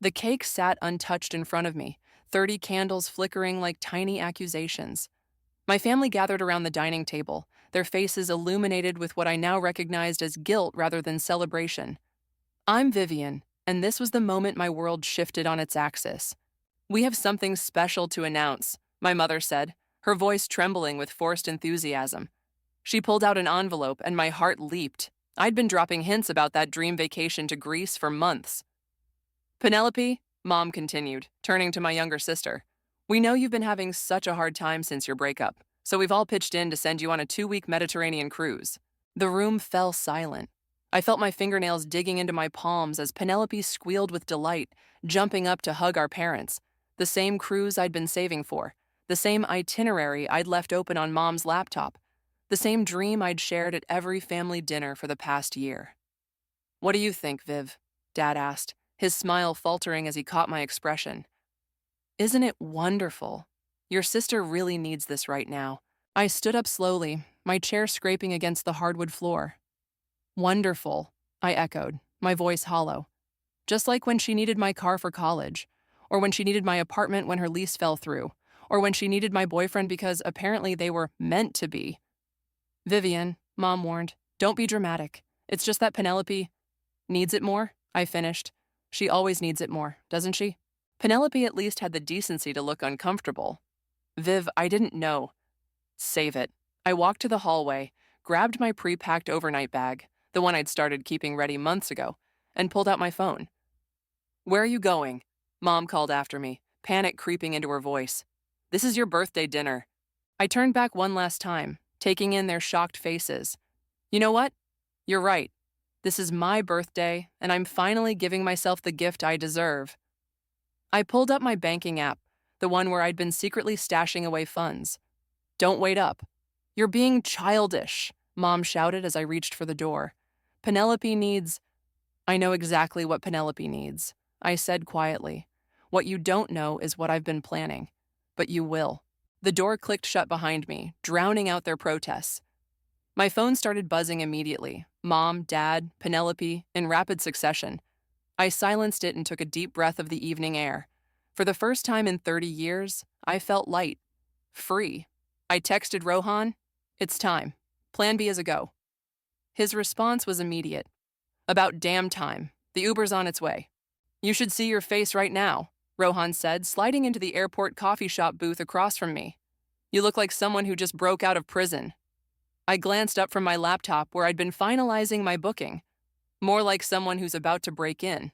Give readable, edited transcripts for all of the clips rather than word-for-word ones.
The cake sat untouched in front of me, 30 candles flickering like tiny accusations. My family gathered around the dining table, their faces illuminated with what I now recognized as guilt rather than celebration. I'm Vivian, and this was the moment my world shifted on its axis. "We have something special to announce," my mother said, her voice trembling with forced enthusiasm. She pulled out an envelope, and my heart leaped. I'd been dropping hints about that dream vacation to Greece for months. "Penelope," Mom continued, turning to my younger sister, "we know you've been having such a hard time since your breakup, so we've all pitched in to send you on a 2-week Mediterranean cruise." The room fell silent. I felt my fingernails digging into my palms as Penelope squealed with delight, jumping up to hug our parents. The same cruise I'd been saving for, the same itinerary I'd left open on Mom's laptop, the same dream I'd shared at every family dinner for the past year. "What do you think, Viv?" Dad asked, his smile faltering as he caught my expression. "Isn't it wonderful? Your sister really needs this right now." I stood up slowly, my chair scraping against the hardwood floor. "Wonderful," I echoed, my voice hollow. "Just like when she needed my car for college, or when she needed my apartment when her lease fell through, or when she needed my boyfriend because apparently they were meant to be." "Vivian," Mom warned, "don't be dramatic. It's just that Penelope needs it more," I finished. "She always needs it more, doesn't she?" Penelope at least had the decency to look uncomfortable. "Viv, I didn't know." "Save it." I walked to the hallway, grabbed my pre-packed overnight bag, the one I'd started keeping ready months ago, and pulled out my phone. "Where are you going?" Mom called after me, panic creeping into her voice. "This is your birthday dinner." I turned back one last time, taking in their shocked faces. "You know what? You're right. This is my birthday, and I'm finally giving myself the gift I deserve." I pulled up my banking app, the one where I'd been secretly stashing away funds. "Don't wait up." "You're being childish," Mom shouted as I reached for the door. "Penelope needs—" "I know exactly what Penelope needs," I said quietly. "What you don't know is what I've been planning. But you will." The door clicked shut behind me, drowning out their protests. My phone started buzzing immediately. Mom, Dad, Penelope, in rapid succession. I silenced it and took a deep breath of the evening air. For the first time in 30 years, I felt light. Free. I texted Rohan, "It's time. Plan B is a go." His response was immediate. "About damn time. The Uber's on its way." "You should see your face right now," Rohan said, sliding into the airport coffee shop booth across from me. "You look like someone who just broke out of prison." I glanced up from my laptop where I'd been finalizing my booking. More like someone who's about to break in.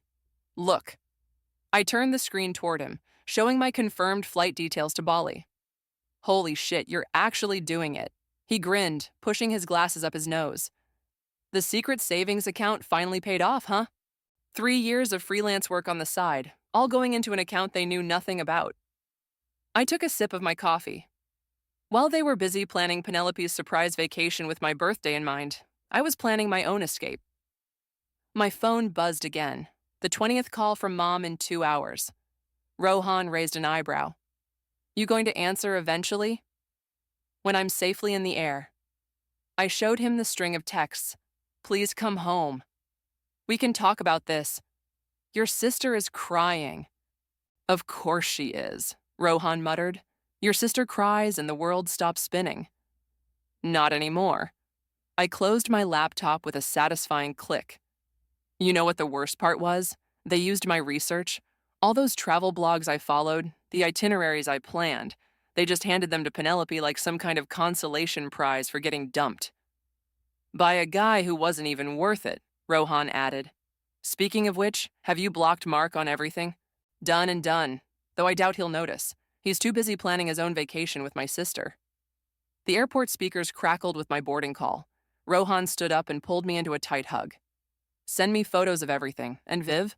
"Look." I turned the screen toward him, showing my confirmed flight details to Bali. "Holy shit, you're actually doing it." He grinned, pushing his glasses up his nose. "The secret savings account finally paid off, huh?" 3 years of freelance work on the side, all going into an account they knew nothing about. I took a sip of my coffee. While they were busy planning Penelope's surprise vacation with my birthday in mind, I was planning my own escape. My phone buzzed again, the 20th call from Mom in 2 hours. Rohan raised an eyebrow. "You going to answer eventually?" "When I'm safely in the air." I showed him the string of texts. "Please come home. We can talk about this. Your sister is crying." "Of course she is," Rohan muttered. "Your sister cries and the world stops spinning." "Not anymore." I closed my laptop with a satisfying click. You know what the worst part was? They used my research. All those travel blogs I followed, the itineraries I planned, they just handed them to Penelope like some kind of consolation prize for getting dumped. "By a guy who wasn't even worth it," Rohan added. "Speaking of which, have you blocked Mark on everything?" "Done and done, though I doubt he'll notice. He's too busy planning his own vacation with my sister." The airport speakers crackled with my boarding call. Rohan stood up and pulled me into a tight hug. "Send me photos of everything. And Viv?"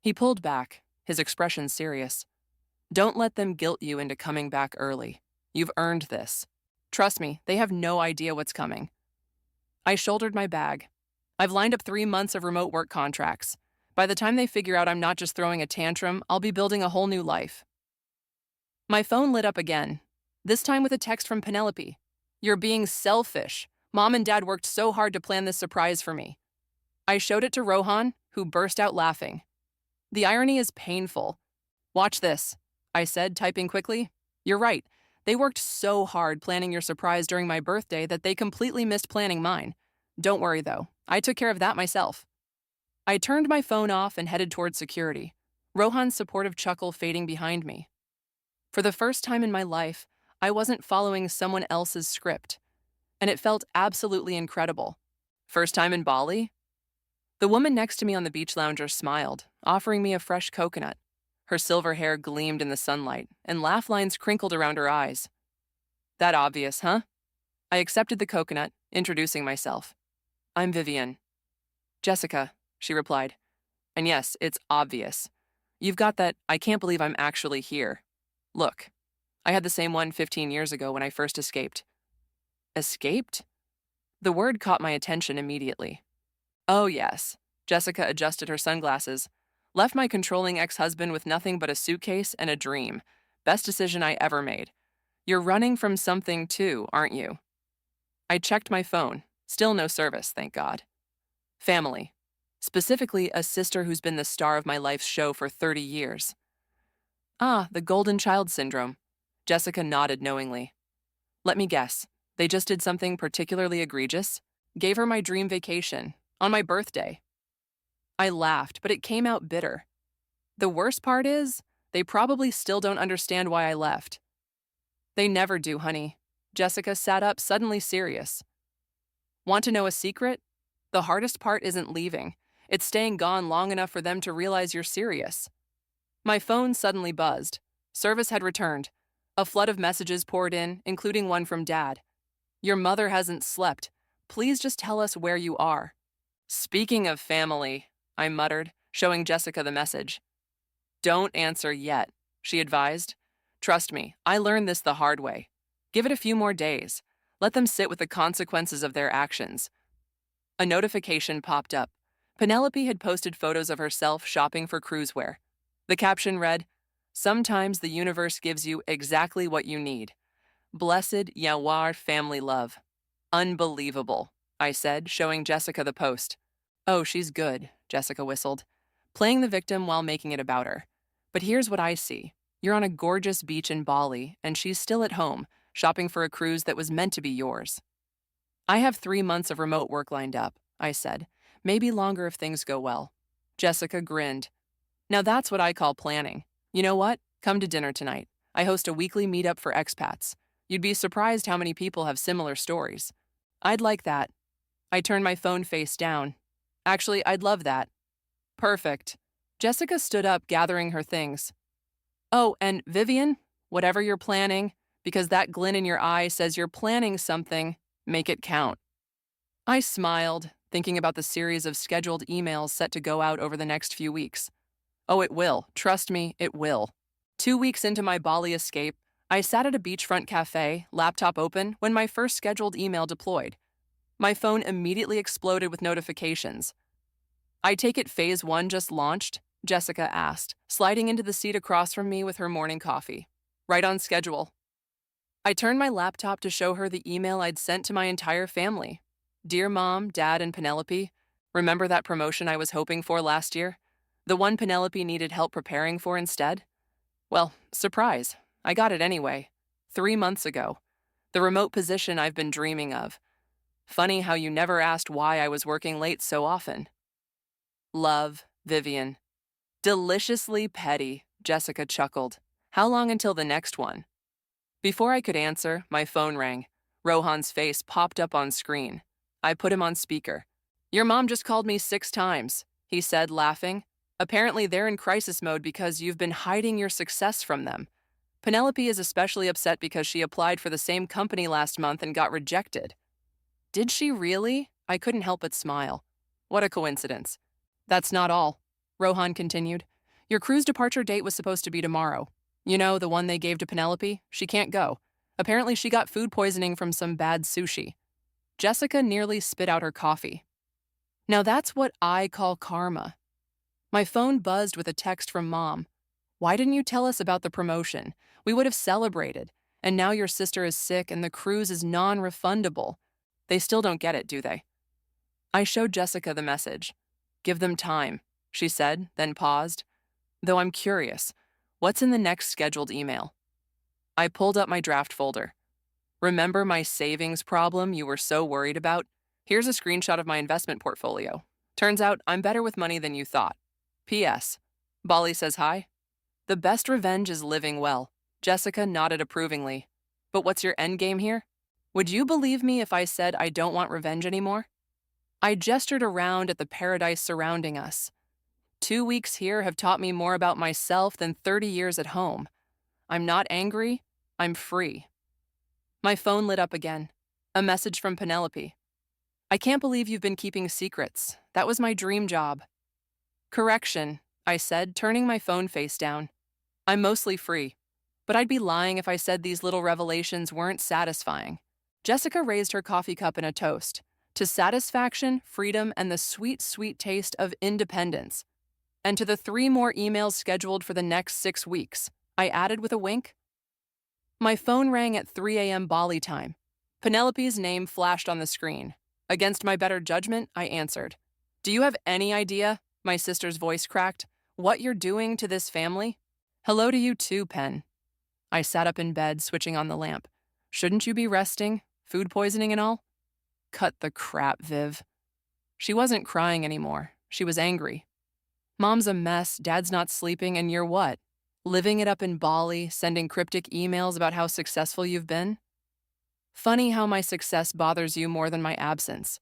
He pulled back, his expression serious. "Don't let them guilt you into coming back early. You've earned this. Trust me, they have no idea what's coming." I shouldered my bag. "I've lined up 3 months of remote work contracts. By the time they figure out I'm not just throwing a tantrum, I'll be building a whole new life." My phone lit up again, this time with a text from Penelope. "You're being selfish. Mom and Dad worked so hard to plan this surprise for me." I showed it to Rohan, who burst out laughing. The irony is painful. Watch this, I said, typing quickly. You're right. They worked so hard planning your surprise during my birthday that they completely missed planning mine. Don't worry, though. I took care of that myself. I turned my phone off and headed toward security, Rohan's supportive chuckle fading behind me. For the first time in my life, I wasn't following someone else's script, and it felt absolutely incredible. First time in Bali? The woman next to me on the beach lounger smiled, offering me a fresh coconut. Her silver hair gleamed in the sunlight, and laugh lines crinkled around her eyes. That obvious, huh? I accepted the coconut, introducing myself. I'm Vivian. Jessica, she replied. And yes, it's obvious. You've got that, I can't believe I'm actually here. Look, I had the same one 15 years ago when I first escaped. Escaped? The word caught my attention immediately. Oh, yes. Jessica adjusted her sunglasses. Left my controlling ex-husband with nothing but a suitcase and a dream. Best decision I ever made. You're running from something too, aren't you? I checked my phone. Still no service, thank God. Family. Specifically, a sister who's been the star of my life's show for 30 years. Ah, the golden child syndrome. Jessica nodded knowingly. Let me guess. They just did something particularly egregious? Gave her my dream vacation. On my birthday. I laughed, but it came out bitter. The worst part is, they probably still don't understand why I left. They never do, honey. Jessica sat up, suddenly serious. Want to know a secret? The hardest part isn't leaving. It's staying gone long enough for them to realize you're serious. My phone suddenly buzzed. Service had returned. A flood of messages poured in, including one from Dad. Your mother hasn't slept. Please just tell us where you are. Speaking of family, I muttered, showing Jessica the message. Don't answer yet, she advised. Trust me, I learned this the hard way. Give it a few more days. Let them sit with the consequences of their actions. A notification popped up. Penelope had posted photos of herself shopping for cruisewear. The caption read, Sometimes the universe gives you exactly what you need. Blessed Yawar family love. Unbelievable, I said, showing Jessica the post. Oh, she's good, Jessica whistled, playing the victim while making it about her. But here's what I see. You're on a gorgeous beach in Bali, and she's still at home, shopping for a cruise that was meant to be yours. I have 3 months of remote work lined up, I said. Maybe longer if things go well. Jessica grinned. Now that's what I call planning. You know what? Come to dinner tonight. I host a weekly meetup for expats. You'd be surprised how many people have similar stories. I'd like that. I turned my phone face down. Actually, I'd love that. Perfect. Jessica stood up, gathering her things. Oh, and Vivian, whatever you're planning, because that glint in your eye says you're planning something, make it count. I smiled, thinking about the series of scheduled emails set to go out over the next few weeks. Oh, it will. Trust me, it will. 2 weeks into my Bali escape, I sat at a beachfront cafe, laptop open, when my first scheduled email deployed. My phone immediately exploded with notifications. I take it Phase 1 just launched? Jessica asked, sliding into the seat across from me with her morning coffee. Right on schedule. I turned my laptop to show her the email I'd sent to my entire family. Dear Mom, Dad, and Penelope, remember that promotion I was hoping for last year? The one Penelope needed help preparing for instead? Well, surprise, I got it anyway. 3 months ago. The remote position I've been dreaming of. Funny how you never asked why I was working late so often. Love, Vivian. Deliciously petty, Jessica chuckled. How long until the next one? Before I could answer, my phone rang. Rohan's face popped up on screen. I put him on speaker. Your mom just called me 6 times, he said, laughing. Apparently they're in crisis mode because you've been hiding your success from them. Penelope is especially upset because she applied for the same company last month and got rejected. Did she really? I couldn't help but smile. What a coincidence. That's not all, Rohan continued. Your cruise departure date was supposed to be tomorrow. You know, the one they gave to Penelope? She can't go. Apparently she got food poisoning from some bad sushi. Jessica nearly spit out her coffee. Now that's what I call karma. My phone buzzed with a text from Mom. Why didn't you tell us about the promotion? We would have celebrated. And now your sister is sick and the cruise is non-refundable. They still don't get it, do they? I showed Jessica the message. Give them time, she said, then paused. Though I'm curious, what's in the next scheduled email? I pulled up my draft folder. Remember my savings problem you were so worried about? Here's a screenshot of my investment portfolio. Turns out I'm better with money than you thought. P.S. Bali says hi. The best revenge is living well. Jessica nodded approvingly. But what's your endgame here? Would you believe me if I said I don't want revenge anymore? I gestured around at the paradise surrounding us. 2 weeks here have taught me more about myself than 30 years at home. I'm not angry, I'm free. My phone lit up again. A message from Penelope. I can't believe you've been keeping secrets. That was my dream job. Correction, I said, turning my phone face down. I'm mostly free, but I'd be lying if I said these little revelations weren't satisfying. Jessica raised her coffee cup in a toast to satisfaction, freedom, and the sweet, sweet taste of independence. And to the 3 more emails scheduled for the next 6 weeks, I added with a wink. My phone rang at 3 a.m. Bali time. Penelope's name flashed on the screen. Against my better judgment, I answered. Do you have any idea, my sister's voice cracked, what you're doing to this family? Hello to you too, Pen. I sat up in bed, switching on the lamp. Shouldn't you be resting? Food poisoning and all? Cut the crap, Viv. She wasn't crying anymore. She was angry. Mom's a mess, Dad's not sleeping, and you're what? Living it up in Bali, sending cryptic emails about how successful you've been? Funny how my success bothers you more than my absence.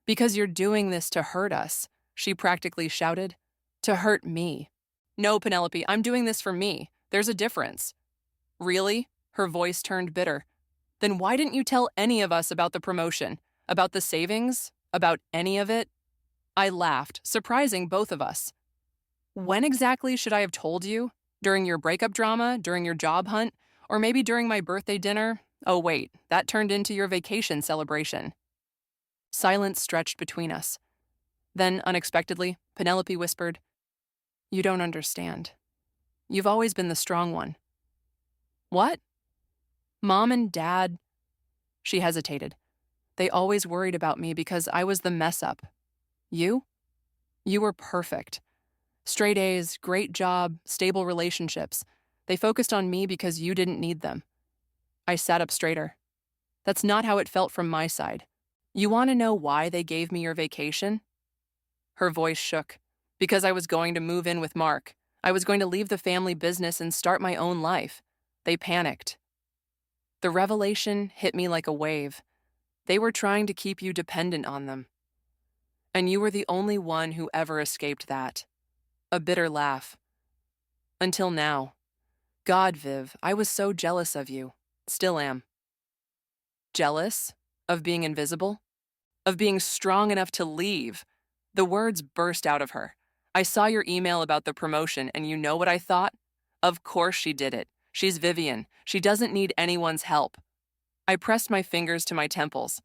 Because you're doing this to hurt us, she practically shouted. To hurt me. No, Penelope, I'm doing this for me. There's a difference. Really? Her voice turned bitter. Then why didn't you tell any of us about the promotion? About the savings? About any of it? I laughed, surprising both of us. When exactly should I have told you? During your breakup drama? During your job hunt? Or maybe during my birthday dinner? Oh wait, that turned into your vacation celebration. Silence stretched between us. Then, unexpectedly, Penelope whispered, You don't understand. You've always been the strong one. What? Mom and Dad... She hesitated. They always worried about me because I was the mess-up. You? You were perfect. Straight A's, great job, stable relationships. They focused on me because you didn't need them. I sat up straighter. That's not how it felt from my side. You want to know why they gave me your vacation? Her voice shook. Because I was going to move in with Mark. I was going to leave the family business and start my own life. They panicked. The revelation hit me like a wave. They were trying to keep you dependent on them. And you were the only one who ever escaped that. A bitter laugh. Until now. God, Viv, I was so jealous of you. Still am. Jealous? Of being invisible? Of being strong enough to leave? The words burst out of her. I saw your email about the promotion, and you know what I thought? Of course she did it. She's Vivian. She doesn't need anyone's help. I pressed my fingers to my temples.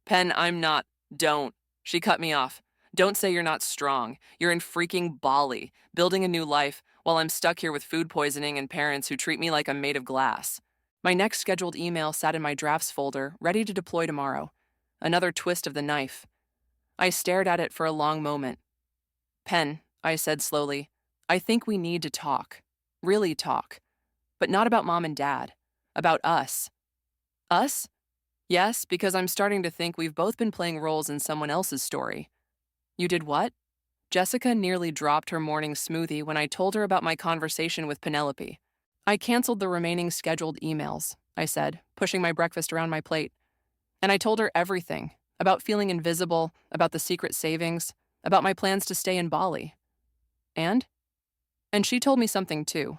Pen, I'm not. Don't. She cut me off. Don't say you're not strong. You're in freaking Bali, building a new life, while I'm stuck here with food poisoning and parents who treat me like I'm made of glass. My next scheduled email sat in my drafts folder, ready to deploy tomorrow. Another twist of the knife. I stared at it for a long moment. Pen, I said slowly, I think we need to talk. Really talk. But not about Mom and Dad. About us. Us? Yes, because I'm starting to think we've both been playing roles in someone else's story. You did what? Jessica nearly dropped her morning smoothie when I told her about my conversation with Penelope. I canceled the remaining scheduled emails, I said, pushing my breakfast around my plate. And I told her everything, about feeling invisible, about the secret savings, about my plans to stay in Bali. And she told me something too.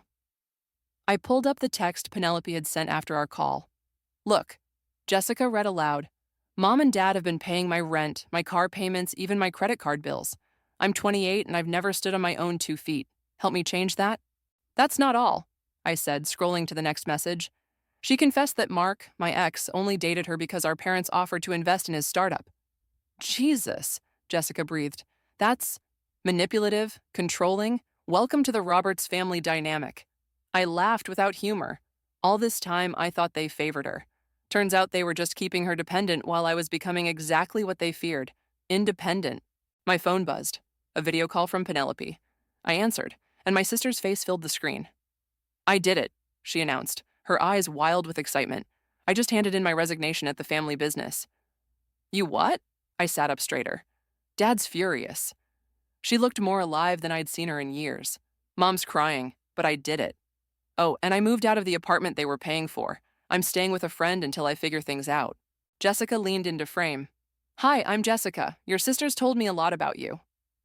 I pulled up the text Penelope had sent after our call. Look, Jessica read aloud. Mom and Dad have been paying my rent, my car payments, even my credit card bills. I'm 28 and I've never stood on my own 2 feet. Help me change that? That's not all, I said, scrolling to the next message. She confessed that Mark, my ex, only dated her because our parents offered to invest in his startup. Jesus, Jessica breathed. That's manipulative, controlling. Welcome to the Roberts family dynamic. I laughed without humor. All this time, I thought they favored her. Turns out they were just keeping her dependent while I was becoming exactly what they feared, independent. My phone buzzed. A video call from Penelope. I answered, and my sister's face filled the screen. "I did it," she announced, her eyes wild with excitement. "I just handed in my resignation at the family business." "You what?" I sat up straighter. Dad's furious. She looked more alive than I'd seen her in years. Mom's crying, but I did it. Oh, and I moved out of the apartment they were paying for. I'm staying with a friend until I figure things out. Jessica leaned into frame. "Hi, I'm Jessica. Your sister's told me a lot about you."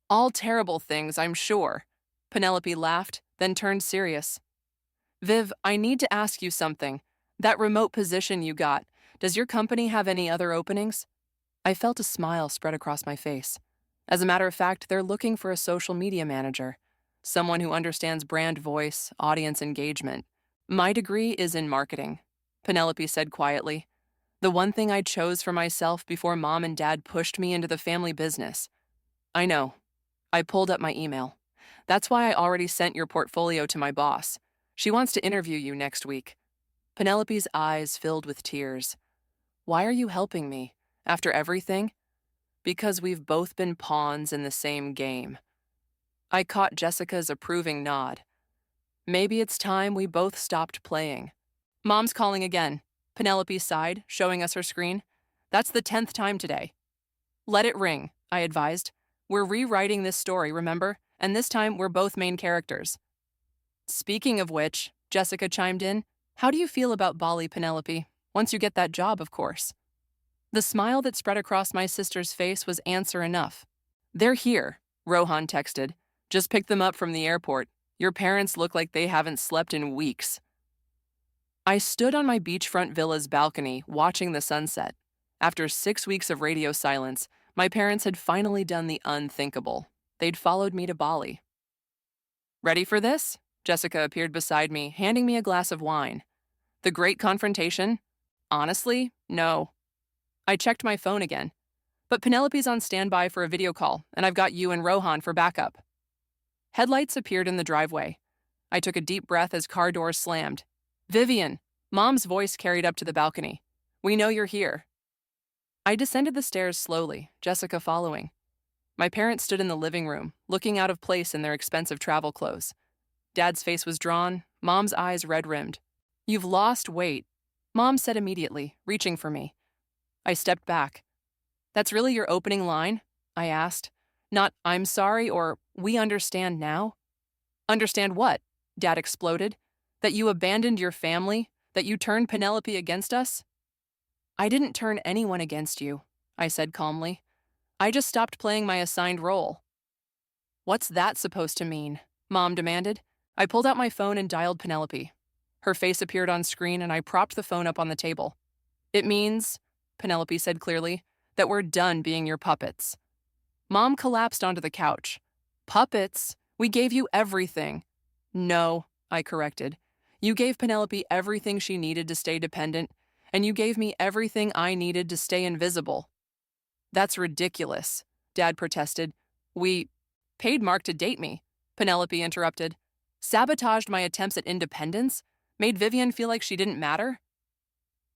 "All terrible things, I'm sure." Penelope laughed, then turned serious. "Viv, I need to ask you something. That remote position you got, does your company have any other openings?" I felt a smile spread across my face. As a matter of fact, they're looking for a social media manager, someone who understands brand voice, audience engagement. "My degree is in marketing," Penelope said quietly. "The one thing I chose for myself before Mom and Dad pushed me into the family business." "I know." I pulled up my email. "That's why I already sent your portfolio to my boss. She wants to interview you next week." Penelope's eyes filled with tears. "Why are you helping me? After everything?" "Because we've both been pawns in the same game." I caught Jessica's approving nod. "Maybe it's time we both stopped playing." "Mom's calling again," Penelope sighed, showing us her screen. "That's the 10th time today." "Let it ring," I advised. "We're rewriting this story, remember? And this time we're both main characters." "Speaking of which," Jessica chimed in, "how do you feel about Bali, Penelope? Once you get that job, of course." The smile that spread across my sister's face was answer enough. "They're here," Rohan texted. "Just picked them up from the airport. Your parents look like they haven't slept in weeks." I stood on my beachfront villa's balcony, watching the sunset. After 6 weeks of radio silence, my parents had finally done the unthinkable. They'd followed me to Bali. "Ready for this?" Jessica appeared beside me, handing me a glass of wine. "The great confrontation?" "Honestly, no." I checked my phone again. "But Penelope's on standby for a video call, and I've got you and Rohan for backup." Headlights appeared in the driveway. I took a deep breath as car doors slammed. "Vivian," Mom's voice carried up to the balcony. "We know you're here." I descended the stairs slowly, Jessica following. My parents stood in the living room, looking out of place in their expensive travel clothes. Dad's face was drawn, Mom's eyes red-rimmed. "You've lost weight," Mom said immediately, reaching for me. I stepped back. "That's really your opening line?" I asked. Not "I'm sorry" or "we understand now"? "Understand what?" Dad exploded. "That you abandoned your family? That you turned Penelope against us?" "I didn't turn anyone against you," I said calmly. "I just stopped playing my assigned role." "What's that supposed to mean?" Mom demanded. I pulled out my phone and dialed Penelope. Her face appeared on screen and I propped the phone up on the table. "It means," Penelope said clearly, "that we're done being your puppets." Mom collapsed onto the couch. "Puppets? We gave you everything." "No," I corrected. "You gave Penelope everything she needed to stay dependent, and you gave me everything I needed to stay invisible." "That's ridiculous," Dad protested. "We paid Mark to date me," Penelope interrupted. "Sabotaged my attempts at independence? Made Vivian feel like she didn't matter?"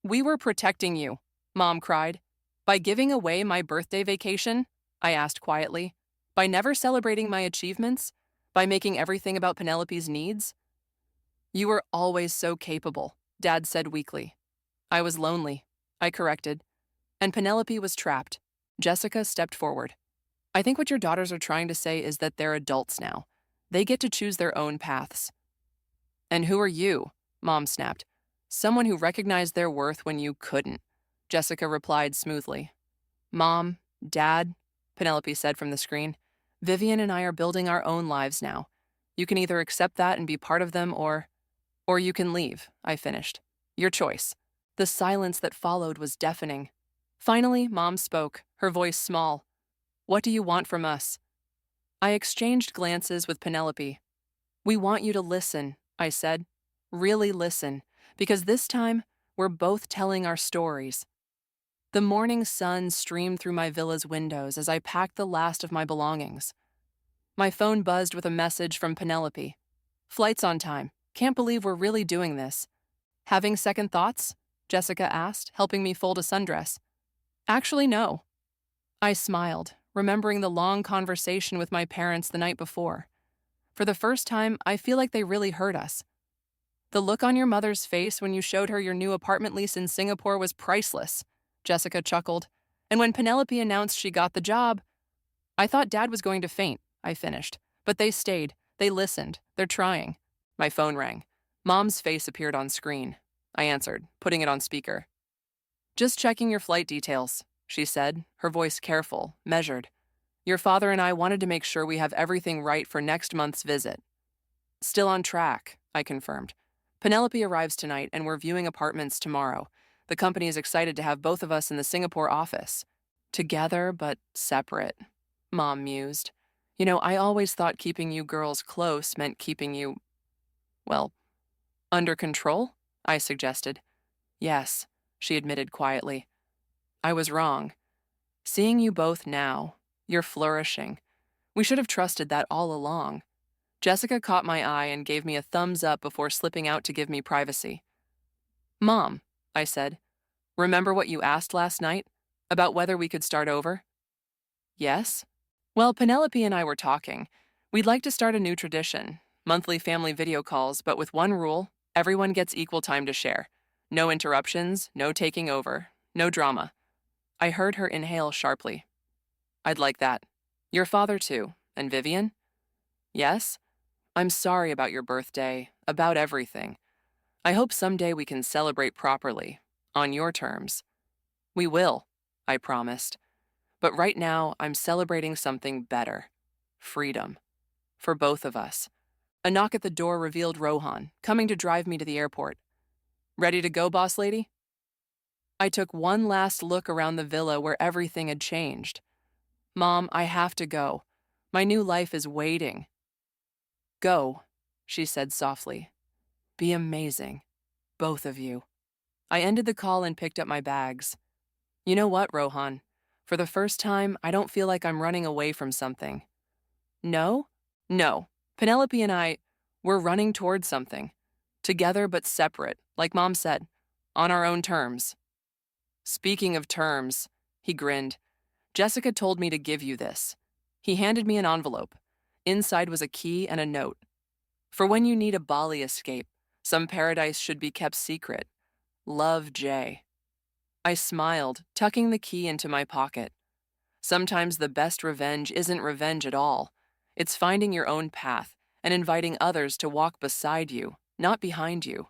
"We were protecting you," Mom cried. "By giving away my birthday vacation?" I asked quietly. "By never celebrating my achievements? By making everything about Penelope's needs?" "You were always so capable," Dad said weakly. "I was lonely," I corrected. "And Penelope was trapped." Jessica stepped forward. "I think what your daughters are trying to say is that they're adults now. They get to choose their own paths." "And who are you?" Mom snapped. "Someone who recognized their worth when you couldn't," Jessica replied smoothly. "Mom, Dad," Penelope said from the screen, "Vivian and I are building our own lives now. You can either accept that and be part of them or you can leave," I finished. "Your choice." The silence that followed was deafening. Finally, Mom spoke, her voice small. "What do you want from us?" I exchanged glances with Penelope. "We want you to listen," I said. "Really listen, because this time, we're both telling our stories." The morning sun streamed through my villa's windows as I packed the last of my belongings. My phone buzzed with a message from Penelope. "Flight's on time. Can't believe we're really doing this." "Having second thoughts?" Jessica asked, helping me fold a sundress. "Actually, no." I smiled, remembering the long conversation with my parents the night before. For the first time, I feel like they really hurt us. The look on your mother's face when you showed her your new apartment lease in Singapore was priceless, Jessica chuckled. And when Penelope announced she got the job, I thought Dad was going to faint, I finished. But they stayed. They listened. They're trying. My phone rang. Mom's face appeared on screen. I answered, putting it on speaker. Just checking your flight details, she said, her voice careful, measured. Your father and I wanted to make sure we have everything right for next month's visit. Still on track, I confirmed. Penelope arrives tonight and we're viewing apartments tomorrow. The company is excited to have both of us in the Singapore office. Together, but separate, Mom mused. You know, I always thought keeping you girls close meant keeping you, well, under control, I suggested. Yes, she admitted quietly. I was wrong. Seeing you both now, you're flourishing. We should have trusted that all along. Jessica caught my eye and gave me a thumbs up before slipping out to give me privacy. Mom, I said, remember what you asked last night? About whether we could start over? Yes? Well, Penelope and I were talking. We'd like to start a new tradition, monthly family video calls, but with one rule, everyone gets equal time to share. No interruptions, no taking over, no drama. I heard her inhale sharply. I'd like that. Your father too, and Vivian? Yes? I'm sorry about your birthday, about everything. I hope someday we can celebrate properly, on your terms. We will, I promised. But right now, I'm celebrating something better. Freedom. For both of us. A knock at the door revealed Rohan, coming to drive me to the airport. Ready to go, boss lady? I took one last look around the villa where everything had changed. Mom, I have to go. My new life is waiting. Go, she said softly. Be amazing. Both of you. I ended the call and picked up my bags. You know what, Rohan? For the first time, I don't feel like I'm running away from something. No? No. Penelope and we're running towards something. Together but separate, like Mom said. On our own terms. Speaking of terms, he grinned. Jessica told me to give you this. He handed me an envelope. Inside was a key and a note. For when you need a Bali escape, some paradise should be kept secret. Love, Jay. I smiled, tucking the key into my pocket. Sometimes the best revenge isn't revenge at all. It's finding your own path and inviting others to walk beside you, not behind you.